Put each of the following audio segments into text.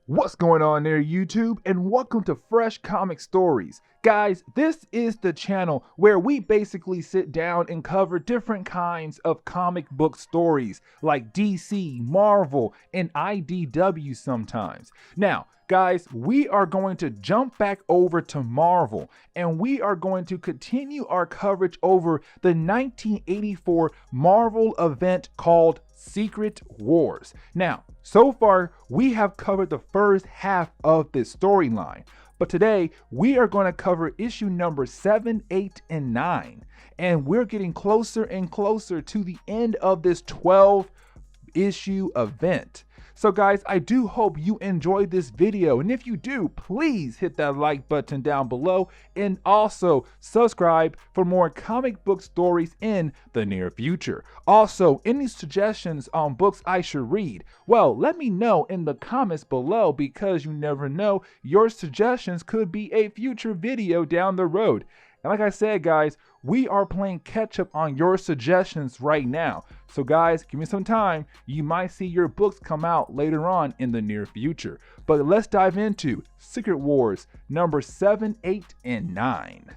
What's going on there, YouTube? And welcome to Fresh Comic Stories. Guys, this is the channel where we basically sit down and cover different kinds of comic book stories like DC, Marvel, and IDW sometimes. Now, guys, we are going to jump back over to Marvel and we are going to continue our coverage over the 1984 Marvel event called Secret Wars. Now, so far, we have covered the first half of this storyline, but today we are going to cover issue number 7, 8, and 9, and we're getting closer and closer to the end of this 12-issue event. So guys, I do hope you enjoyed this video, and if you do, please hit that like button down below and also subscribe for more comic book stories in the near future. Also, any suggestions on books I should read? Well, let me know in the comments below, because you never know, your suggestions could be a future video down the road. And like I said, guys, we are playing catch up on your suggestions right now. So guys, give me some time. You might see your books come out later on in the near future. But let's dive into Secret Wars number 7, 8, and 9.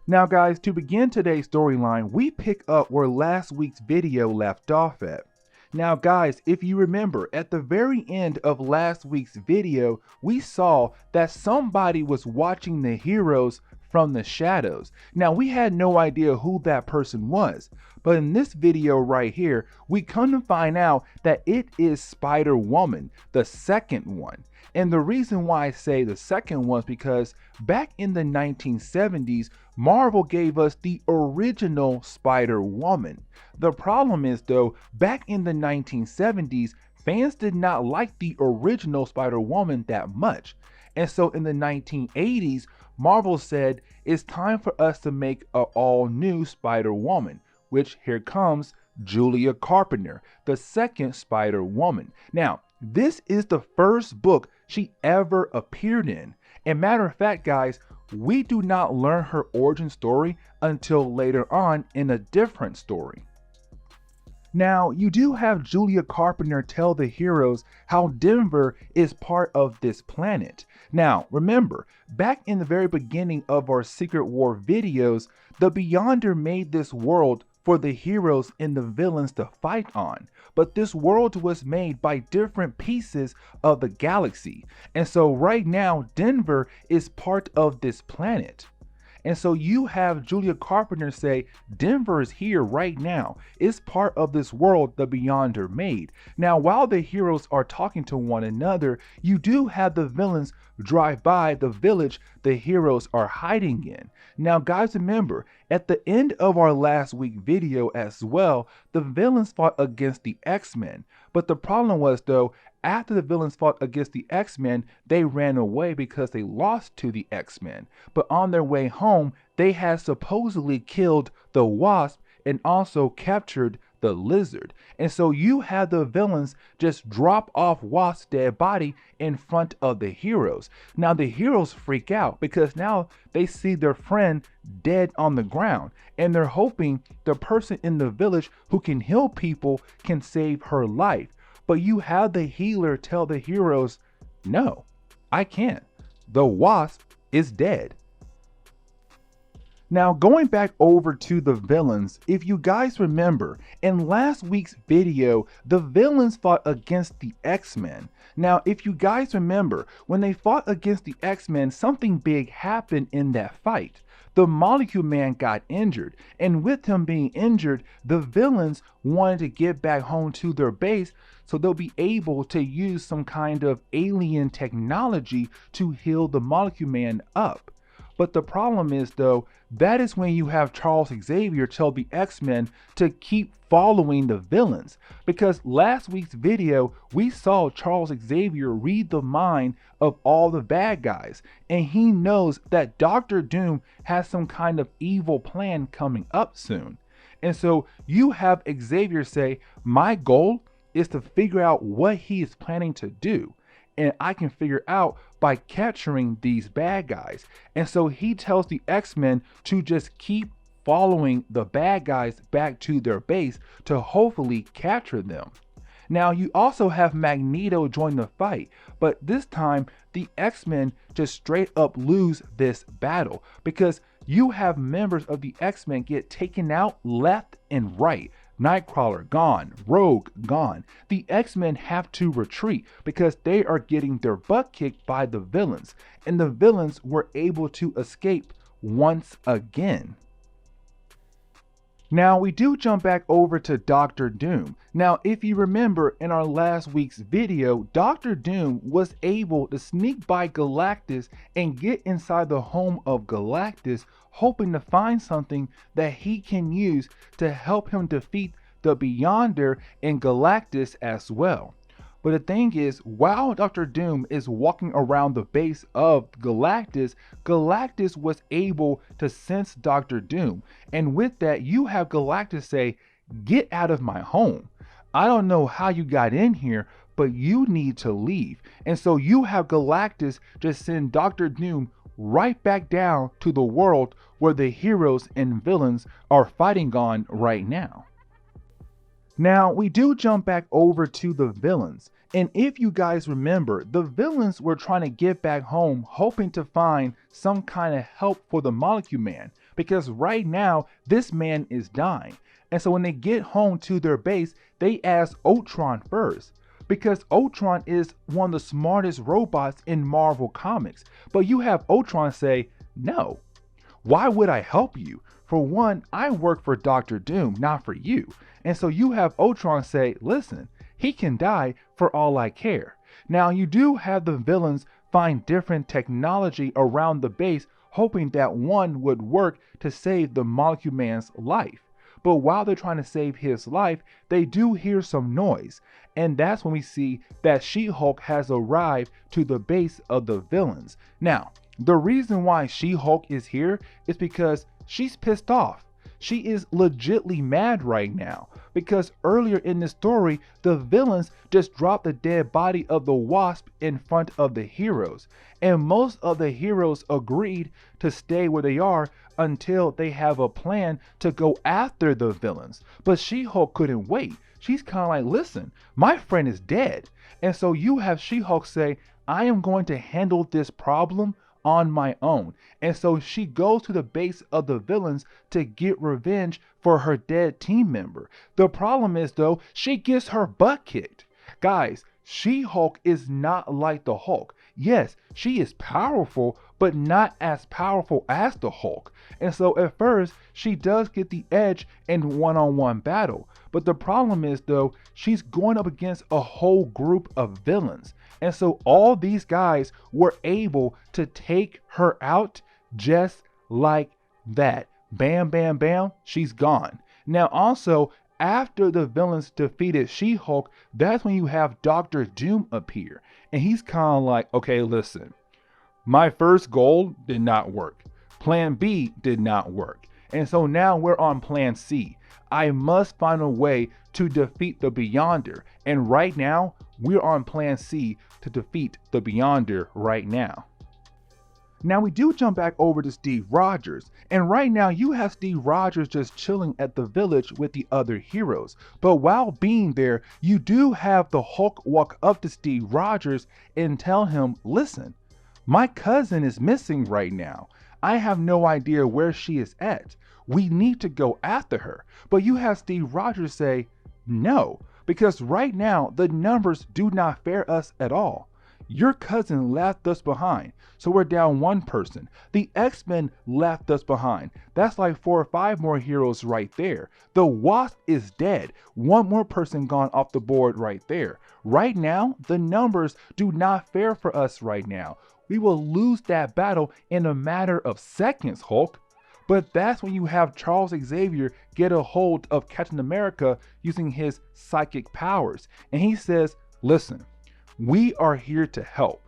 Now guys, to begin today's storyline, we pick up where last week's video left off at. Now guys, if you remember, at the very end of last week's video, we saw that somebody was watching the heroes from the shadows. Now we had no idea who that person was, but in this video right here, we come to find out that it is Spider-Woman, the second one. And the reason why I say the second one is because back in the 1970s, Marvel gave us the original Spider-Woman. The problem is though, back in the 1970s, fans did not like the original Spider-Woman that much. And so in the 1980s, Marvel said, it's time for us to make an all-new Spider-Woman, which here comes Julia Carpenter, the second Spider-Woman. Now, this is the first book she ever appeared in. And matter of fact, guys, we do not learn her origin story until later on in a different story. Now, you do have Julia Carpenter tell the heroes how Denver is part of this planet. Now, remember, back in the very beginning of our Secret War videos, the Beyonder made this world for the heroes and the villains to fight on. But this world was made by different pieces of the galaxy. And so right now, Denver is part of this planet. And so you have Julia Carpenter say, Denver is here right now. It's part of this world the Beyonder made. Now, while the heroes are talking to one another, you do have the villains drive by the village the heroes are hiding in. Now, guys, remember, at the end of our last week video as well, the villains fought against the X-Men. But the problem was, though, after the villains fought against the X-Men, they ran away because they lost to the X-Men. But on their way home, they had supposedly killed the Wasp and also captured the Lizard. And so you had the villains just drop off Wasp's dead body in front of the heroes. Now the heroes freak out because now they see their friend dead on the ground, and they're hoping the person in the village who can heal people can save her life. But you have the healer tell the heroes, no, I can't. The Wasp is dead. Now, going back over to the villains, if you guys remember, in last week's video, the villains fought against the X-Men. Now, if you guys remember, when they fought against the X-Men, something big happened in that fight. The Molecule Man got injured, and with him being injured, the villains wanted to get back home to their base so they'll be able to use some kind of alien technology to heal the Molecule Man up. But the problem is, though, that is when you have Charles Xavier tell the X-Men to keep following the villains. Because last week's video, we saw Charles Xavier read the mind of all the bad guys. And he knows that Dr. Doom has some kind of evil plan coming up soon. And so you have Xavier say, my goal is to figure out what he is planning to do. And I can figure out by capturing these bad guys. And so he tells the X-Men to just keep following the bad guys back to their base to hopefully capture them. Now, you also have Magneto join the fight, but this time the X-Men just straight up lose this battle because you have members of the X-Men get taken out left and right. Nightcrawler gone, Rogue gone. The X-Men have to retreat because they are getting their butt kicked by the villains, and the villains were able to escape once again. Now we do jump back over to Doctor Doom. Now if you remember in our last week's video, Doctor Doom was able to sneak by Galactus and get inside the home of Galactus, hoping to find something that he can use to help him defeat the Beyonder and Galactus as well. But the thing is, while Doctor Doom is walking around the base of Galactus, Galactus was able to sense Doctor Doom. And with that, you have Galactus say, "Get out of my home. I don't know how you got in here, but you need to leave." And so you have Galactus just send Doctor Doom right back down to the world where the heroes and villains are fighting on right now. Now, we do jump back over to the villains. And if you guys remember, the villains were trying to get back home, hoping to find some kind of help for the Molecule Man, because right now, this man is dying. And so when they get home to their base, they ask Ultron first, because Ultron is one of the smartest robots in Marvel Comics. But you have Ultron say, "No, why would I help you? For one, I work for Doctor Doom, not for you." And so you have Ultron say, "Listen, he can die for all I care." Now you do have the villains find different technology around the base, hoping that one would work to save the Molecule Man's life. But while they're trying to save his life, they do hear some noise. And that's when we see that She-Hulk has arrived to the base of the villains. Now, the reason why She-Hulk is here is because she's pissed off. She is legitly mad right now because earlier in the story, the villains just dropped the dead body of the Wasp in front of the heroes. And most of the heroes agreed to stay where they are until they have a plan to go after the villains. But She-Hulk couldn't wait. She's kind of like, "Listen, my friend is dead." And so you have She-Hulk say, "I am going to handle this problem on my own." And so she goes to the base of the villains to get revenge for her dead team member. The problem is though, she gets her butt kicked. Guys, She-Hulk is not like the Hulk. Yes, she is powerful, but not as powerful as the Hulk. And so at first, she does get the edge in one-on-one battle. But the problem is though, she's going up against a whole group of villains. And so all these guys were able to take her out just like that. Bam, bam, bam, she's gone. Now also, after the villains defeated She-Hulk, that's when you have Doctor Doom appear. And he's kind of like, "Okay, listen, my first goal did not work. Plan B did not work. And so now we're on Plan C. I must find a way to defeat the Beyonder. And right now, we're on Plan C to defeat the Beyonder right now." Now we do jump back over to Steve Rogers, and right now you have Steve Rogers just chilling at the village with the other heroes. But while being there, you do have the Hulk walk up to Steve Rogers and tell him, "Listen, my cousin is missing right now. I have no idea where she is at. We need to go after her." But you have Steve Rogers say, "No, because right now the numbers do not fare us at all. Your cousin left us behind, so we're down one person. The X-Men left us behind. That's like 4 or 5 more heroes right there. The Wasp is dead. One more person gone off the board right there. Right now, the numbers do not fare for us right now. We will lose that battle in a matter of seconds, Hulk." But that's when you have Charles Xavier get a hold of Captain America using his psychic powers. And he says, "Listen, we are here to help.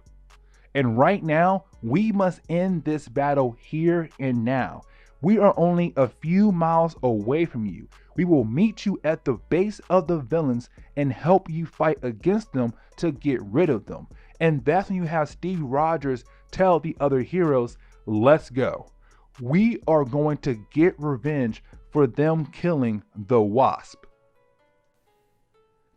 And right now, we must end this battle here and now. We are only a few miles away from you. We will meet you at the base of the villains and help you fight against them to get rid of them." And that's when you have Steve Rogers tell the other heroes, "Let's go. We are going to get revenge for them killing the Wasp."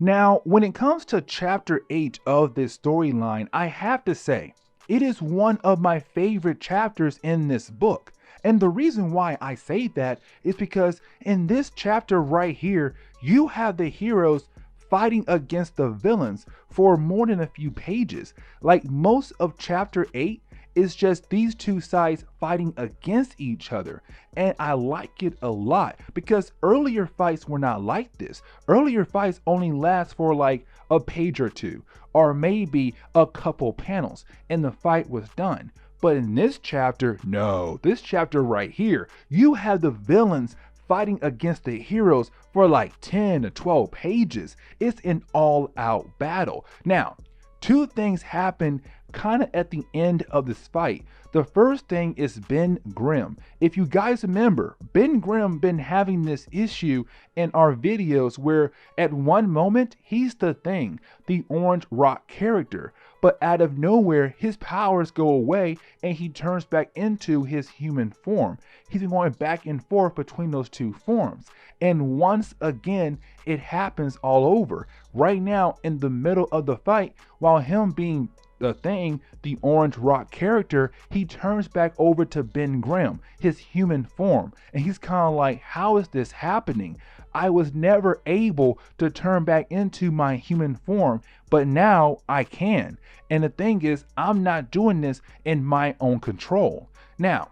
Now, when it comes to chapter 8 of this storyline, I have to say, it is one of my favorite chapters in this book. And the reason why I say that is because in this chapter right here, you have the heroes fighting against the villains for more than a few pages. Like most of chapter 8 is just these two sides fighting against each other. And I like it a lot because earlier fights were not like this. Earlier fights only last for like a page or two, or maybe a couple panels, and the fight was done. But in this chapter, no, this chapter right here, you have the villains fighting against the heroes for like 10 to 12 pages. It's an all-out battle. Now, two things happen kind of at the end of this fight. The first thing is Ben Grimm. If you guys remember, Ben Grimm been having this issue in our videos where at one moment he's the Thing, the Orange Rock character, but out of nowhere his powers go away and he turns back into his human form. He's been going back and forth between those two forms, and once again it happens all over. Right now in the middle of the fight, while him being the Thing, the Orange Rock character, he turns back over to Ben Grimm, his human form, and he's kind of like, how is this happening? I was never able to turn back into my human form, but now I can. And the thing is, I'm not doing this in my own control. Now,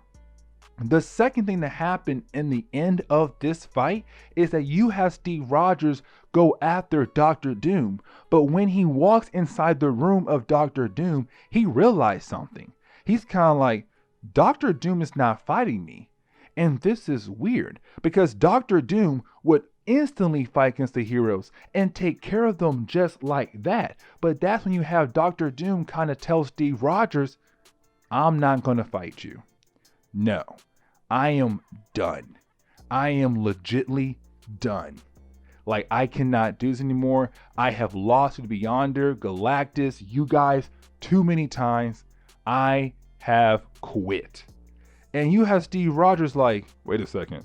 the second thing that happened in the end of this fight is that you have Steve Rogers go after Doctor Doom, but when he walks inside the room of Doctor Doom, he realized something. He's kind of like, Doctor Doom is not fighting me. And this is weird because Doctor Doom would instantly fight against the heroes and take care of them just like that. But that's when you have Doctor Doom kind of tell Steve Rogers, I'm not going to fight you. No, I am done. I am legitly done. Like, I cannot do this anymore. I have lost to the Beyonder, Galactus, you guys, too many times. I have quit. And you have Steve Rogers like, wait a second,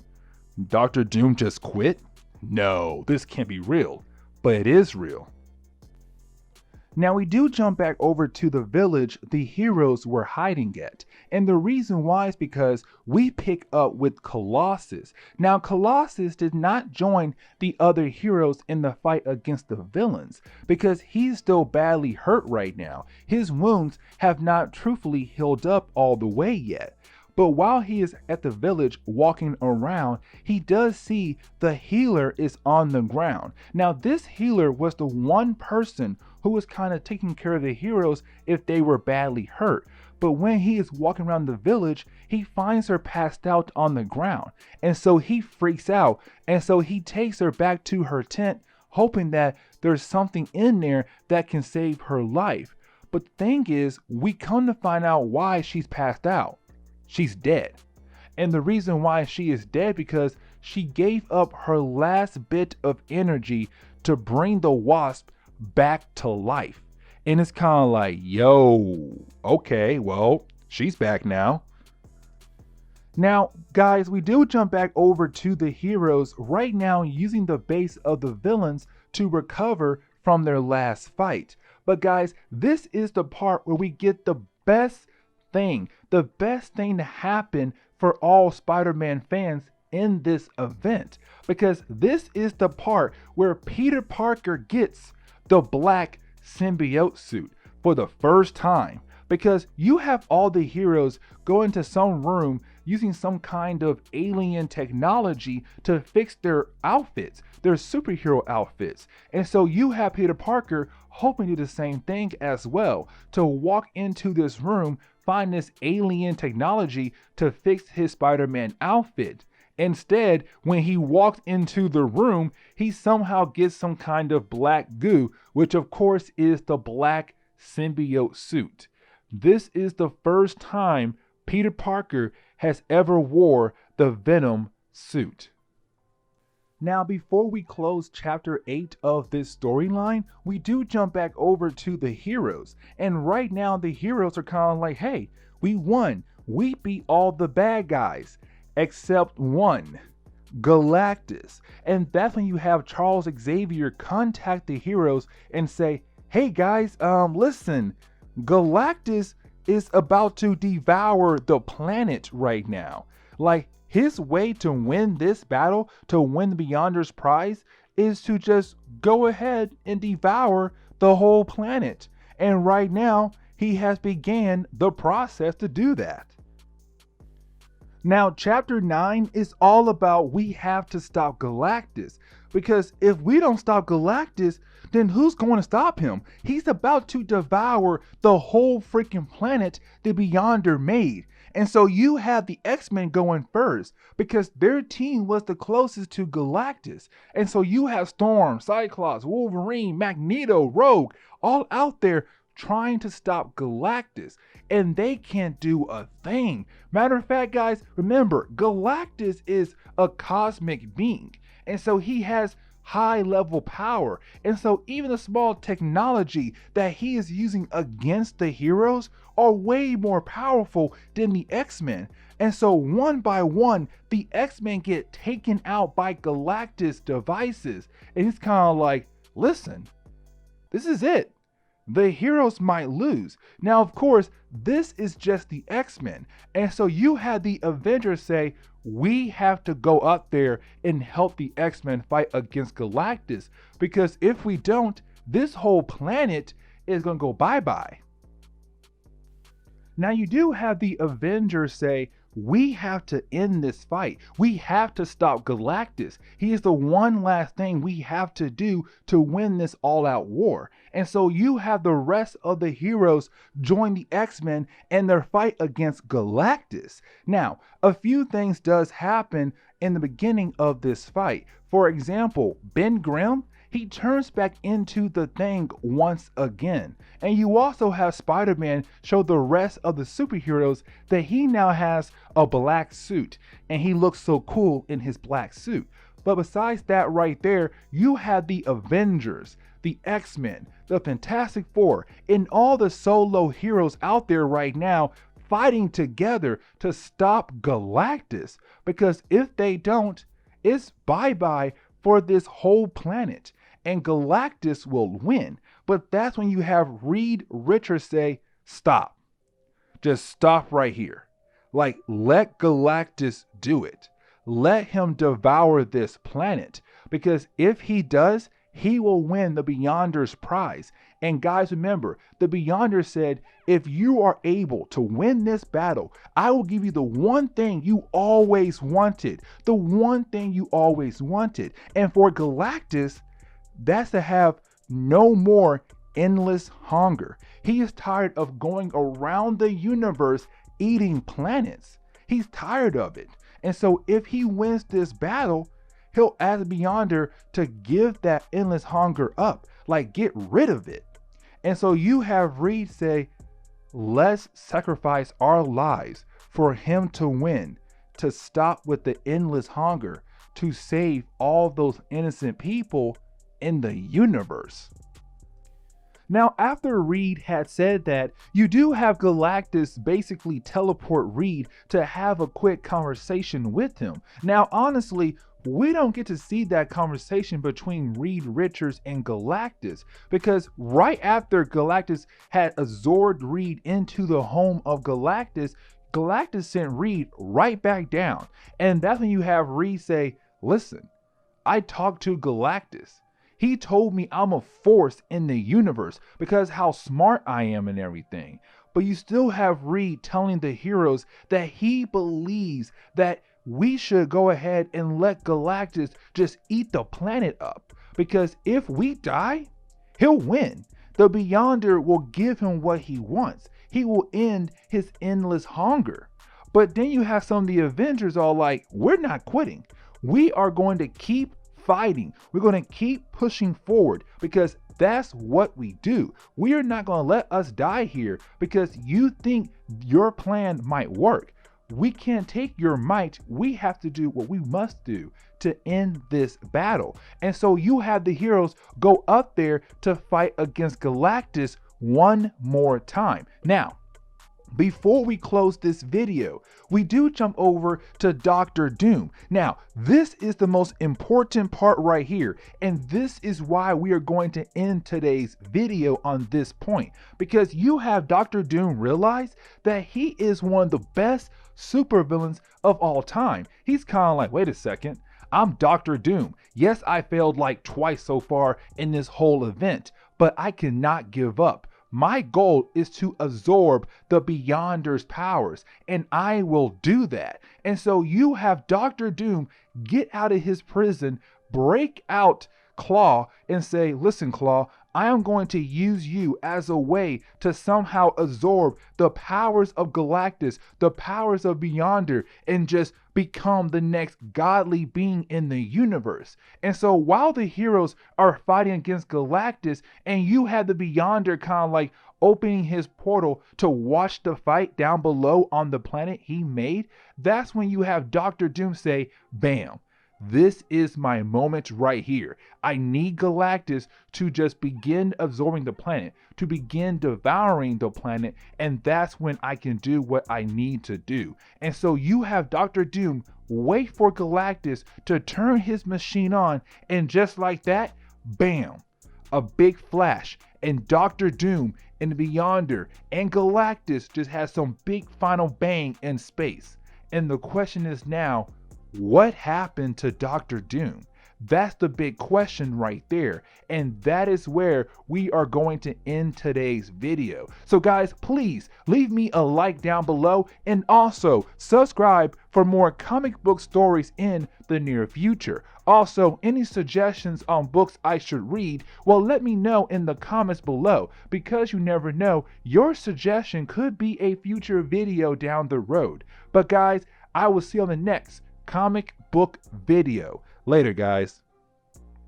Dr. Doom just quit? No, this can't be real. But it is real. Now we do jump back over to the village the heroes were hiding at. And the reason why is because we pick up with Colossus. Now Colossus did not join the other heroes in the fight against the villains because he's still badly hurt right now. His wounds have not truthfully healed up all the way yet. But while he is at the village walking around, he does see the healer is on the ground. Now this healer was the one person who was kind of taking care of the heroes if they were badly hurt. But when he is walking around the village, he finds her passed out on the ground. And so he freaks out. And so he takes her back to her tent, hoping that there's something in there that can save her life. But the thing is, we come to find out why she's passed out. She's dead. And the reason why she is dead because she gave up her last bit of energy to bring the wasp back to life. And it's kind of like, yo, okay, well, she's back now. Now, guys, we do jump back over to the heroes right now using the base of the villains to recover from their last fight. But guys, this is the part where we get the best thing to happen for all Spider-Man fans in this event, because this is the part where Peter Parker gets the black symbiote suit for the first time, because you have all the heroes go into some room using some kind of alien technology to fix their outfits, their superhero outfits. And so you have Peter Parker hoping to do the same thing as well, to walk into this room, find this alien technology to fix his Spider-Man outfit. Instead, when he walks into the room, he somehow gets some kind of black goo, which of course is the black symbiote suit. This is the first time Peter Parker has ever wore the Venom suit. Now, before we close chapter 8 of this storyline, we do jump back over to the heroes. And right now the heroes are kind of like, hey, we won. We beat all the bad guys except one. Galactus. And that's when you have Charles Xavier contact the heroes and say, hey guys, listen, Galactus is about to devour the planet right now. Like, his way to win this battle, to win the Beyonder's prize, is to just go ahead and devour the whole planet. And right now, he has began the process to do that. Now, chapter 9 is all about we have to stop Galactus. Because if we don't stop Galactus, then who's going to stop him? He's about to devour the whole freaking planet the Beyonder made. And so you have the X-Men going first because their team was the closest to Galactus. And so you have Storm, Cyclops, Wolverine, Magneto, Rogue, all out there trying to stop Galactus. And they can't do a thing. Matter of fact, guys, remember, Galactus is a cosmic being. And so he has high level power. And so even the small technology that he is using against the heroes are way more powerful than the X-Men. And so one by one, the X-Men get taken out by Galactus devices. And it's kind of like, listen, this is it. The heroes might lose. Now, of course, this is just the X-Men. And so you had the Avengers say, we have to go up there and help the X-Men fight against Galactus. Because if we don't, this whole planet is going to go bye-bye. Now you do have the Avengers say, we have to end this fight. We have to stop Galactus. He is the one last thing we have to do to win this all-out war. And so you have the rest of the heroes join the X-Men in their fight against Galactus. Now, a few things does happen in the beginning of this fight. For example, Ben Grimm, he turns back into the Thing once again. And you also have Spider-Man show the rest of the superheroes that he now has a black suit. And he looks so cool in his black suit. But besides that right there, you have the Avengers, the X-Men, the Fantastic Four, and all the solo heroes out there right now fighting together to stop Galactus. Because if they don't, it's bye-bye for this whole planet. And Galactus will win. But that's when you have Reed Richards say, stop. Just stop right here. Like, let Galactus do it. Let him devour this planet. Because if he does, he will win the Beyonder's prize. And guys, remember, the Beyonder said, if you are able to win this battle, I will give you the one thing you always wanted. The one thing you always wanted. And for Galactus, that's to have no more endless hunger. He is tired of going around the universe eating planets. He's tired of it. And so if he wins this battle, he'll ask Beyonder to give that endless hunger up, like get rid of it. And so you have Reed say, let's sacrifice our lives for him to win, to stop with the endless hunger, to save all those innocent people in the universe. Now, after Reed had said that, you do have Galactus basically teleport Reed to have a quick conversation with him. Now, honestly, we don't get to see that conversation between Reed Richards and Galactus, because right after Galactus had absorbed Reed into the home of Galactus, Galactus sent Reed right back down. And that's when you have Reed say, listen, I talked to Galactus. He told me I'm a force in the universe because how smart I am and everything. But you still have Reed telling the heroes that he believes that we should go ahead and let Galactus just eat the planet up. Because if we die, he'll win. The Beyonder will give him what he wants. He will end his endless hunger. But then you have some of the Avengers all like, we're not quitting. We are going to keep fighting. We're going to keep pushing forward because that's what we do. We are not going to let us die here because you think your plan might work. We can't take your might. We have to do what we must do to end this battle. And so you have the heroes go up there to fight against Galactus one more time. Now, before we close this video, we do jump over to Doctor Doom. Now, this is the most important part right here, and this is why we are going to end today's video on this point, because you have Doctor Doom realize that he is one of the best supervillains of all time. He's kind of like, wait a second, I'm Doctor Doom. Yes, I failed like twice so far in this whole event, but I cannot give up. My goal is to absorb the Beyonder's powers, and I will do that. And so you have Doctor Doom get out of his prison, break out Claw, and say, listen, Claw, I am going to use you as a way to somehow absorb the powers of Galactus, the powers of Beyonder, and just become the next godly being in the universe. And so while the heroes are fighting against Galactus, and you have the Beyonder kind of like opening his portal to watch the fight down below on the planet he made, that's when you have Doctor Doom say, bam. This is my moment right here. I need Galactus to just begin absorbing the planet, to begin devouring the planet, and that's when I can do what I need to do. And so you have Doctor Doom wait for Galactus to turn his machine on, and just like that, bam, a big flash, and Doctor Doom and Beyonder and Galactus just has some big final bang in space. And the question is now, what happened to Doctor Doom? That's the big question right there. And that is where we are going to end today's video. So guys, please leave me a like down below, and also subscribe for more comic book stories in the near future. Also, any suggestions on books I should read, well, let me know in the comments below, because you never know, your suggestion could be a future video down the road. But guys, I will see you on the next comic book video. Later, guys.